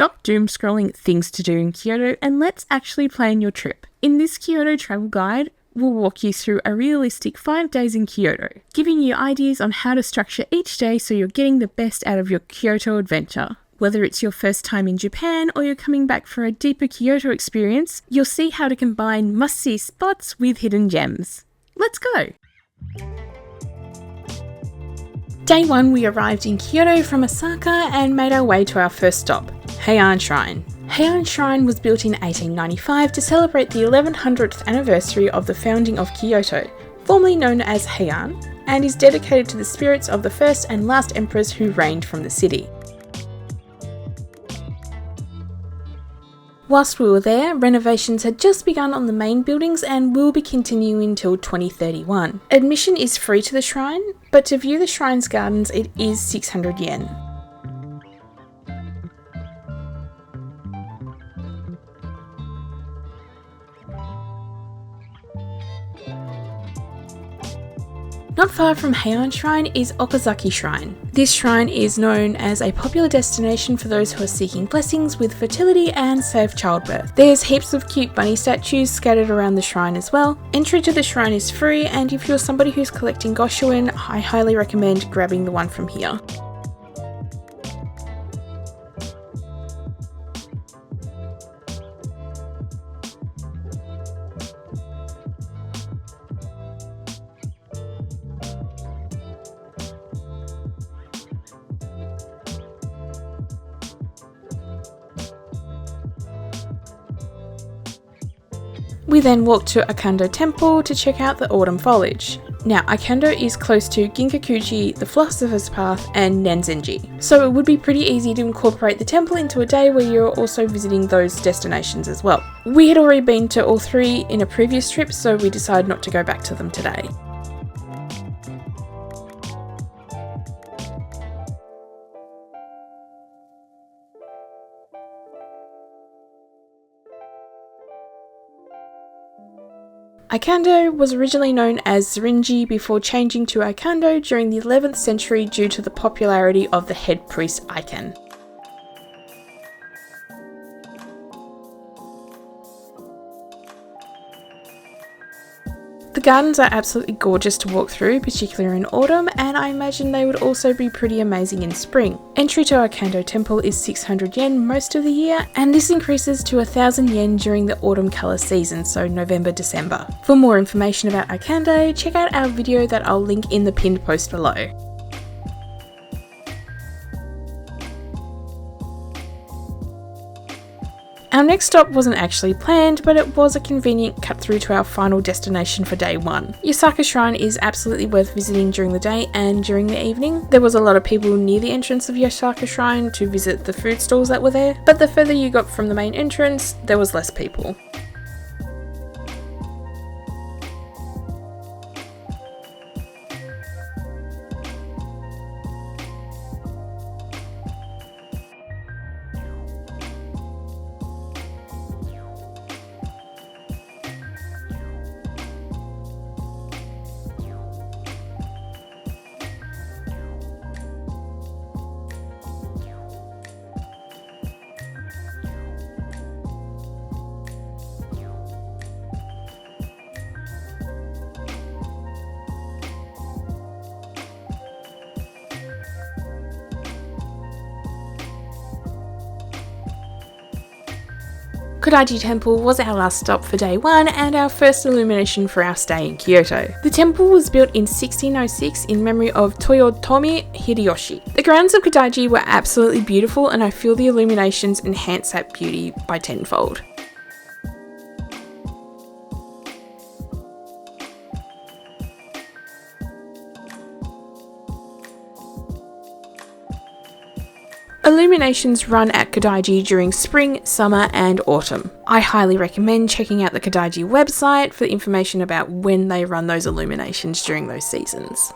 Stop doom scrolling things to do in Kyoto and let's actually plan your trip. In this Kyoto travel guide, we'll walk you through a realistic 5 days in Kyoto, giving you ideas on how to structure each day so you're getting the best out of your Kyoto adventure. Whether it's your first time in Japan or you're coming back for a deeper Kyoto experience, you'll see how to combine must-see spots with hidden gems. Let's go! Day 1, we arrived in Kyoto from Osaka and made our way to our first stop, Heian Shrine. Heian Shrine was built in 1895 to celebrate the 1100th anniversary of the founding of Kyoto, formerly known as Heian, and is dedicated to the spirits of the first and last emperors who reigned from the city. Whilst we were there, renovations had just begun on the main buildings and will be continuing until 2031. Admission is free to the shrine, but to view the shrine's gardens it is 600 yen. Not far from Heian Shrine is Okazaki Shrine. This shrine is known as a popular destination for those who are seeking blessings with fertility and safe childbirth. There's heaps of cute bunny statues scattered around the shrine as well. Entry to the shrine is free, and if you're somebody who's collecting Goshuin, I highly recommend grabbing the one from here. We then walked to Akando Temple to check out the autumn foliage. Now, Akando is close to Ginkakuji, the Philosopher's Path, and Nenzenji, so it would be pretty easy to incorporate the temple into a day where you're also visiting those destinations as well. We had already been to all three in a previous trip, so we decided not to go back to them today. Akando was originally known as Zurinji before changing to Akando during the 11th century due to the popularity of the head priest Aiken. The gardens are absolutely gorgeous to walk through, particularly in autumn, and I imagine they would also be pretty amazing in spring. Entry to Akando Temple is 600 yen most of the year, and this increases to 1000 yen during the autumn colour season, so November-December. For more information about Akando, check out our video that I'll link in the pinned post below. Our next stop wasn't actually planned, but it was a convenient cut through to our final destination for day 1. Osaka Shrine is absolutely worth visiting during the day and during the evening. There was a lot of people near the entrance of Osaka Shrine to visit the food stalls that were there, but the further you got from the main entrance, there was less people. Kodaiji Temple was our last stop for day 1 and our first illumination for our stay in Kyoto. The temple was built in 1606 in memory of Toyotomi Hideyoshi. The grounds of Kodaiji were absolutely beautiful, and I feel the illuminations enhance that beauty by tenfold. Illuminations run at Kodaiji during spring, summer and autumn. I highly recommend checking out the Kodaiji website for information about when they run those illuminations during those seasons.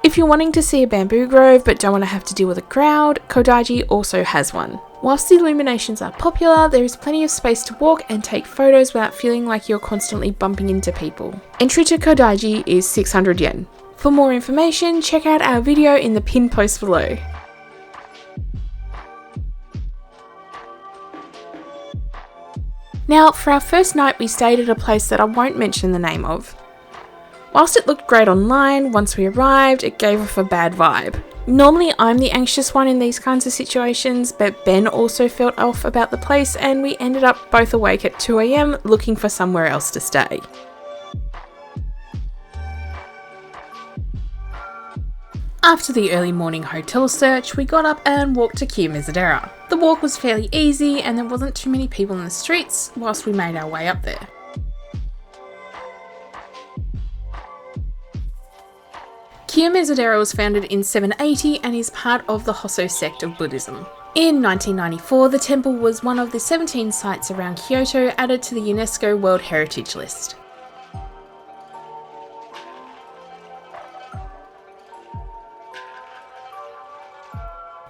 If you're wanting to see a bamboo grove but don't want to have to deal with a crowd, Kodaiji also has one. Whilst the illuminations are popular, there is plenty of space to walk and take photos without feeling like you're constantly bumping into people. Entry to Kodaiji is 600 yen. For more information, check out our video in the pinned post below. Now, for our first night, we stayed at a place that I won't mention the name of. Whilst it looked great online, once we arrived, it gave off a bad vibe. Normally, I'm the anxious one in these kinds of situations, but Ben also felt off about the place and we ended up both awake at 2 AM looking for somewhere else to stay. After the early morning hotel search, we got up and walked to Kiyomizu-dera. The walk was fairly easy and there wasn't too many people in the streets whilst we made our way up there. Kiyomizu-dera was founded in 780 and is part of the Hosso sect of Buddhism. In 1994, the temple was one of the 17 sites around Kyoto added to the UNESCO World Heritage List.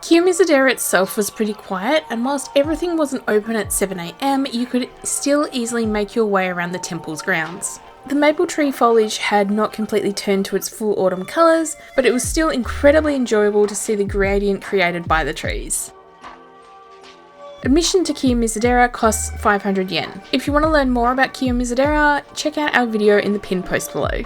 Kiyomizu-dera itself was pretty quiet, and whilst everything wasn't open at 7 AM, you could still easily make your way around the temple's grounds. The maple tree foliage had not completely turned to its full autumn colours, but it was still incredibly enjoyable to see the gradient created by the trees. Admission to Kiyomizu-dera costs 500 yen. If you want to learn more about Kiyomizu-dera, check out our video in the pinned post below.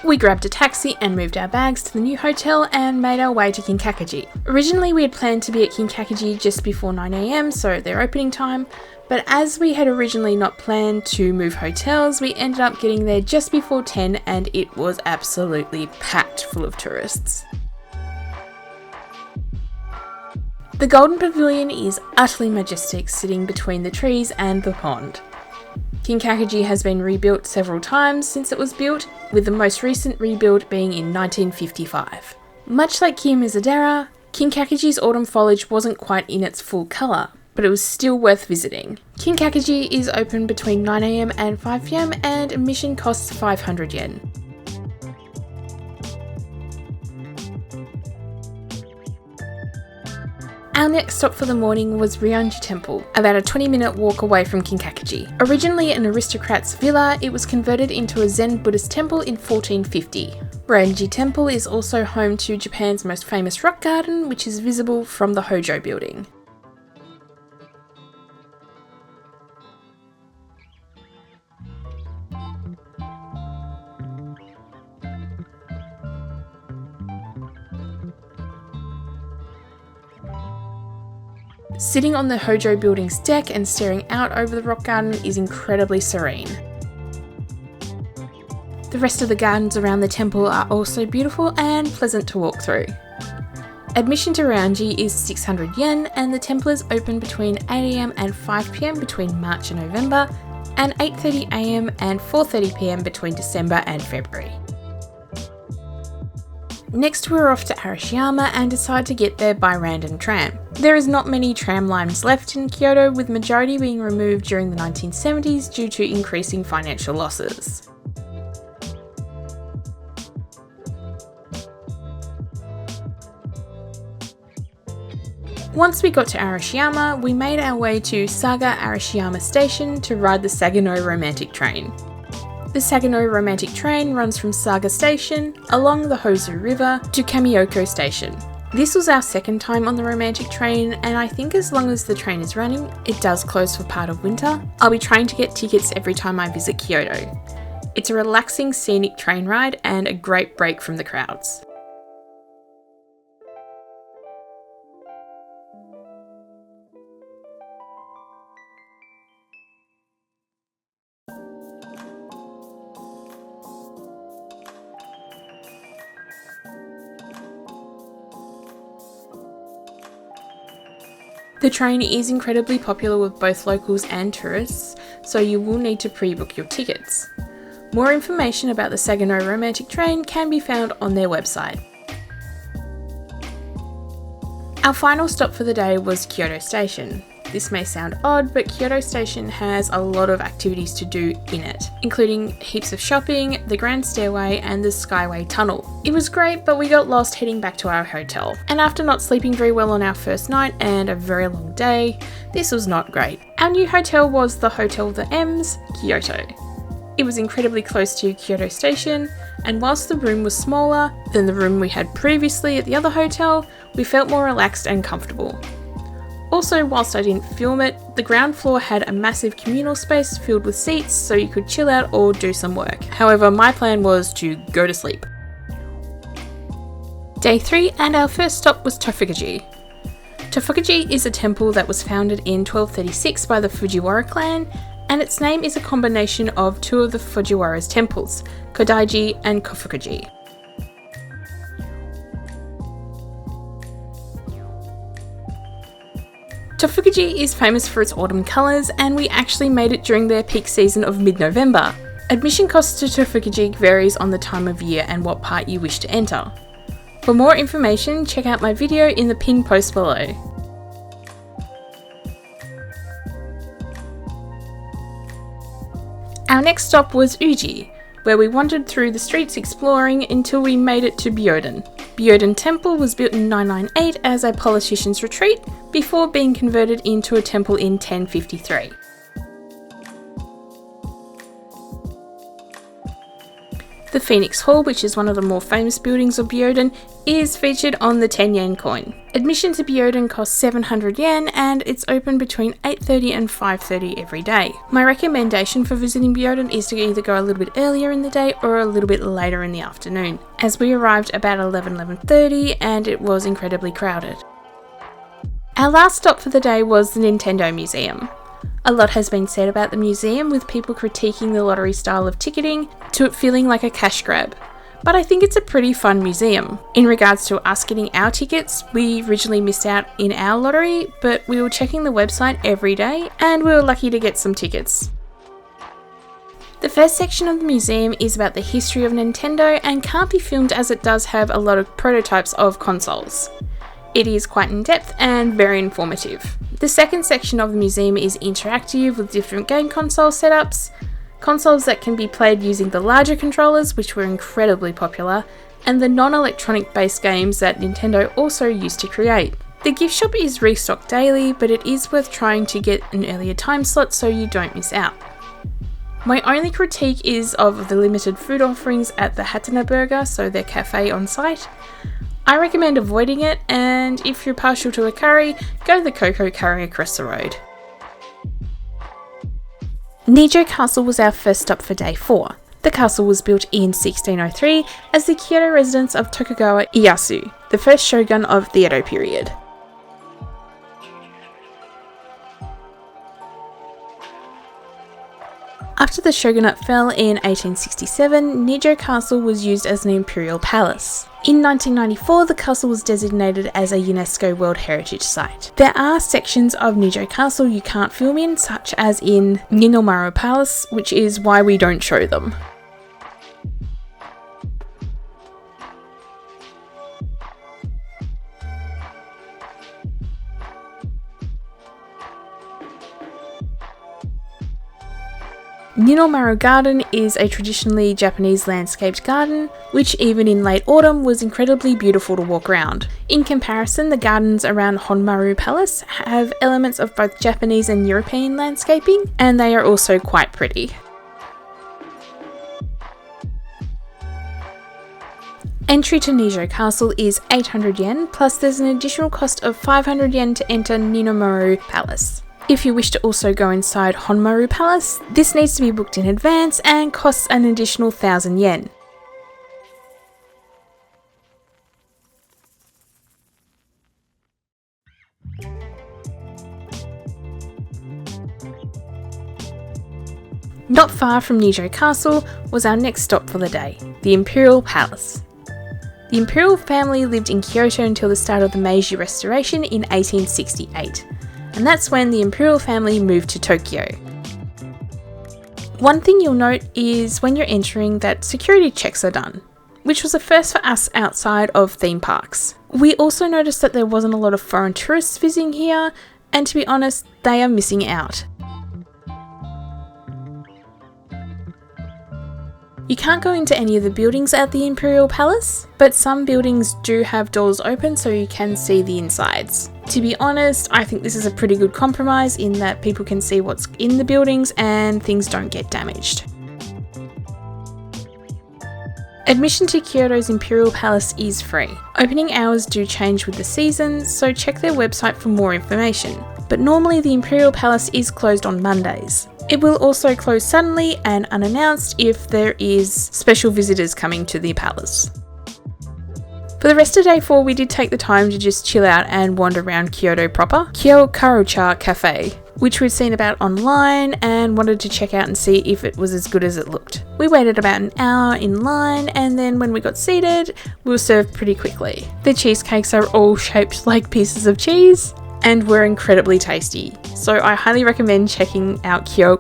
We grabbed a taxi and moved our bags to the new hotel and made our way to Kinkakuji. Originally we had planned to be at Kinkakuji just before 9 AM, so their opening time, but as we had originally not planned to move hotels, we ended up getting there just before 10 and it was absolutely packed full of tourists. The Golden Pavilion is utterly majestic, sitting between the trees and the pond. Kinkakuji has been rebuilt several times since it was built, with the most recent rebuild being in 1955. Much like Kiyomizu-dera, Kinkakuji's autumn foliage wasn't quite in its full colour, but it was still worth visiting. Kinkakuji is open between 9 AM and 5 PM and admission costs 500 yen. Our next stop for the morning was Ryoanji Temple, about a 20-minute walk away from Kinkakuji. Originally an aristocrat's villa, it was converted into a Zen Buddhist temple in 1450. Ryoanji Temple is also home to Japan's most famous rock garden, which is visible from the Hojo building. Sitting on the Hojo building's deck and staring out over the rock garden is incredibly serene. The rest of the gardens around the temple are also beautiful and pleasant to walk through. Admission to Ryoanji is 600 yen and the temple is open between 8 AM and 5 PM between March and November, and 8:30 AM and 4:30 PM between December and February. Next we were off to Arashiyama and decided to get there by random tram. There is not many tram lines left in Kyoto, with majority being removed during the 1970s due to increasing financial losses. Once we got to Arashiyama, we made our way to Saga Arashiyama Station to ride the Sagano Romantic Train. The Sagano Romantic Train runs from Saga Station, along the Hozu River, to Kamioko Station. This was our second time on the Romantic Train, and I think as long as the train is running, it does close for part of winter. I'll be trying to get tickets every time I visit Kyoto. It's a relaxing scenic train ride and a great break from the crowds. The train is incredibly popular with both locals and tourists, so you will need to pre-book your tickets. More information about the Sagano Romantic Train can be found on their website. Our final stop for the day was Kyoto Station. This may sound odd, but Kyoto Station has a lot of activities to do in it, including heaps of shopping, the Grand Stairway, and the Skyway Tunnel. It was great, but we got lost heading back to our hotel. And after not sleeping very well on our first night and a very long day, this was not great. Our new hotel was the Hotel the M's, Kyoto. It was incredibly close to Kyoto Station, and whilst the room was smaller than the room we had previously at the other hotel, we felt more relaxed and comfortable. Also, whilst I didn't film it, the ground floor had a massive communal space filled with seats so you could chill out or do some work. However, my plan was to go to sleep. Day 3, and our first stop was Tofugaji. Tofugaji is a temple that was founded in 1236 by the Fujiwara clan, and its name is a combination of two of the Fujiwara's temples, Kodaiji and Kofukuji. Tofugaji is famous for its autumn colours, and we actually made it during their peak season of mid-November. Admission costs to Tofugaji varies on the time of year and what part you wish to enter. For more information, check out my video in the pinned post below. Our next stop was Uji, where we wandered through the streets exploring until we made it to Byoden. Byoden Temple was built in 998 as a politician's retreat before being converted into a temple in 1053. The Phoenix Hall, which is one of the more famous buildings of Byoden, is featured on the 10 yen coin. Admission to Byoden costs 700 yen and it's open between 8:30 and 5:30 every day. My recommendation for visiting Byoden is to either go a little bit earlier in the day or a little bit later in the afternoon, as we arrived about 11:30 and it was incredibly crowded. Our last stop for the day was the Nintendo Museum. A lot has been said about the museum, with people critiquing the lottery style of ticketing to it feeling like a cash grab. But I think it's a pretty fun museum. In regards to us getting our tickets, we originally missed out in our lottery, but we were checking the website every day and we were lucky to get some tickets. The first section of the museum is about the history of Nintendo and can't be filmed as it does have a lot of prototypes of consoles. It is quite in-depth and very informative. The second section of the museum is interactive with different game console setups, consoles that can be played using the larger controllers, which were incredibly popular, and the non-electronic based games that Nintendo also used to create. The gift shop is restocked daily, but it is worth trying to get an earlier time slot so you don't miss out. My only critique is of the limited food offerings at the Hatana Burger, so their cafe on site. I recommend avoiding it, and if you're partial to a curry, go to the Coco Curry across the road. Nijo Castle was our first stop for day 4. The castle was built in 1603 as the Kyoto residence of Tokugawa Ieyasu, the first shogun of the Edo period. After the shogunate fell in 1867, Nijo Castle was used as an imperial palace. In 1994, the castle was designated as a UNESCO World Heritage Site. There are sections of Nijo Castle you can't film in, such as in Ninomaru Palace, which is why we don't show them. Ninomaru Garden is a traditionally Japanese landscaped garden, which even in late autumn was incredibly beautiful to walk around. In comparison, the gardens around Honmaru Palace have elements of both Japanese and European landscaping, and they are also quite pretty. Entry to Nijo Castle is 800 yen, plus there's an additional cost of 500 yen to enter Ninomaru Palace. If you wish to also go inside Honmaru Palace, this needs to be booked in advance and costs an additional 1,000 yen. Not far from Nijo Castle was our next stop for the day, the Imperial Palace. The Imperial family lived in Kyoto until the start of the Meiji Restoration in 1868. And that's when the Imperial family moved to Tokyo. One thing you'll note is when you're entering that security checks are done, which was a first for us outside of theme parks. We also noticed that there wasn't a lot of foreign tourists visiting here, and to be honest, they are missing out. You can't go into any of the buildings at the Imperial Palace, but some buildings do have doors open so you can see the insides. To be honest, I think this is a pretty good compromise in that people can see what's in the buildings and things don't get damaged. Admission to Kyoto's Imperial Palace is free. Opening hours do change with the seasons, so check their website for more information. But normally the Imperial Palace is closed on Mondays. It will also close suddenly and unannounced if there is special visitors coming to the palace. For the rest of day 4, we did take the time to just chill out and wander around Kyoto proper, Kyoto Cafe, which we'd seen about online and wanted to check out and see if it was as good as it looked. We waited about an hour in line, and then when we got seated, we were served pretty quickly. The cheesecakes are all shaped like pieces of cheese and were incredibly tasty. So I highly recommend checking out Kyoto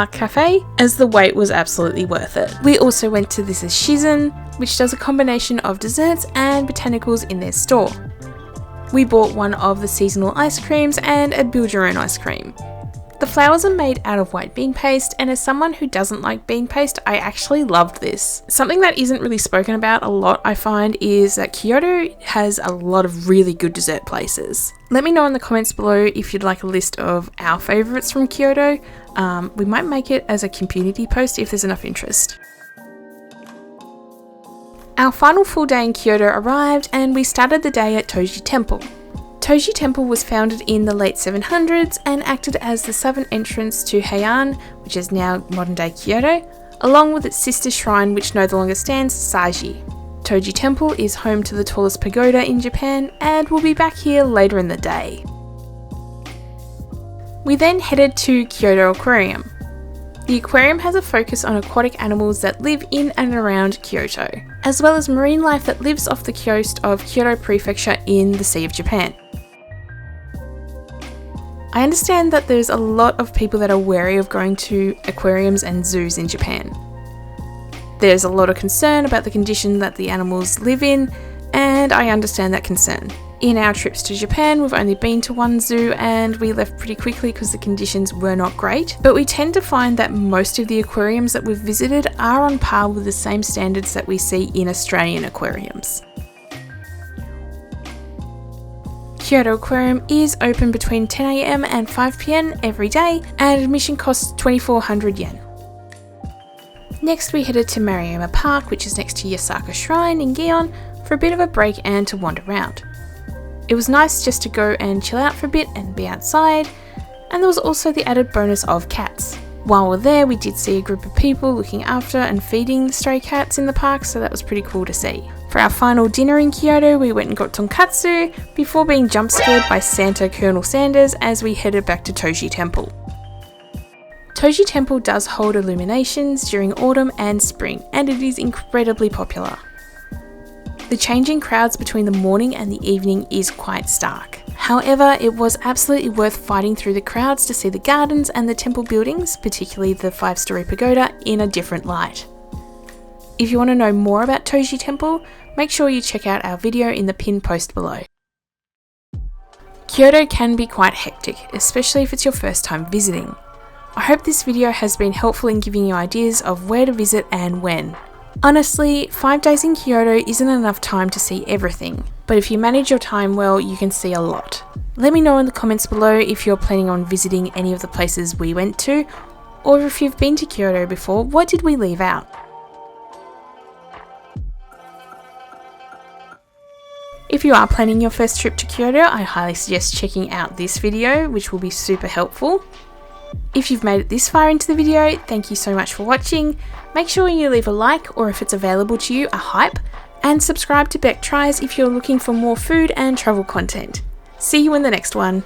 Cafe, as the wait was absolutely worth it. We also went to This Is Shizen, which does a combination of desserts and botanicals in their store. We bought one of the seasonal ice creams and a build your own ice cream. The flowers are made out of white bean paste, and as someone who doesn't like bean paste, I actually loved this. Something that isn't really spoken about a lot, I find, is that Kyoto has a lot of really good dessert places. Let me know in the comments below if you'd like a list of our favourites from Kyoto. We might make it as a community post if there's enough interest. Our final full day in Kyoto arrived, and we started the day at Toji Temple. Toji Temple was founded in the late 700s and acted as the southern entrance to Heian, which is now modern day Kyoto, along with its sister shrine which no longer stands, Saji. Toji Temple is home to the tallest pagoda in Japan and will be back here later in the day. We then headed to Kyoto Aquarium. The aquarium has a focus on aquatic animals that live in and around Kyoto, as well as marine life that lives off the coast of Kyoto Prefecture in the Sea of Japan. I understand that there's a lot of people that are wary of going to aquariums and zoos in Japan. There's a lot of concern about the condition that the animals live in, and I understand that concern. In our trips to Japan, we've only been to one zoo and we left pretty quickly because the conditions were not great, but we tend to find that most of the aquariums that we've visited are on par with the same standards that we see in Australian aquariums. Kyoto Aquarium is open between 10 AM and 5 PM every day, and admission costs 2,400 yen. Next we headed to Maruyama Park, which is next to Yasaka Shrine in Gion, for a bit of a break and to wander around. It was nice just to go and chill out for a bit and be outside, and there was also the added bonus of cats. While we're there, we did see a group of people looking after and feeding the stray cats in the park, so that was pretty cool to see. For our final dinner in Kyoto, we went and got tonkatsu before being jump scared by Santa Colonel Sanders as we headed back to Toji Temple. Toji Temple does hold illuminations during autumn and spring, and it is incredibly popular. The changing crowds between the morning and the evening is quite stark. However, it was absolutely worth fighting through the crowds to see the gardens and the temple buildings, particularly the 5-story pagoda, in a different light. If you want to know more about Toji Temple, make sure you check out our video in the pinned post below. Kyoto can be quite hectic, especially if it's your first time visiting. I hope this video has been helpful in giving you ideas of where to visit and when. Honestly, 5 days in Kyoto isn't enough time to see everything, but if you manage your time well, you can see a lot. Let me know in the comments below if you're planning on visiting any of the places we went to, or if you've been to Kyoto before, what did we leave out? If you are planning your first trip to Kyoto, I highly suggest checking out this video, which will be super helpful. If you've made it this far into the video, thank you so much for watching. Make sure you leave a like, or if it's available to you, a hype, and subscribe to Beck Tries if you're looking for more food and travel content. See you in the next one.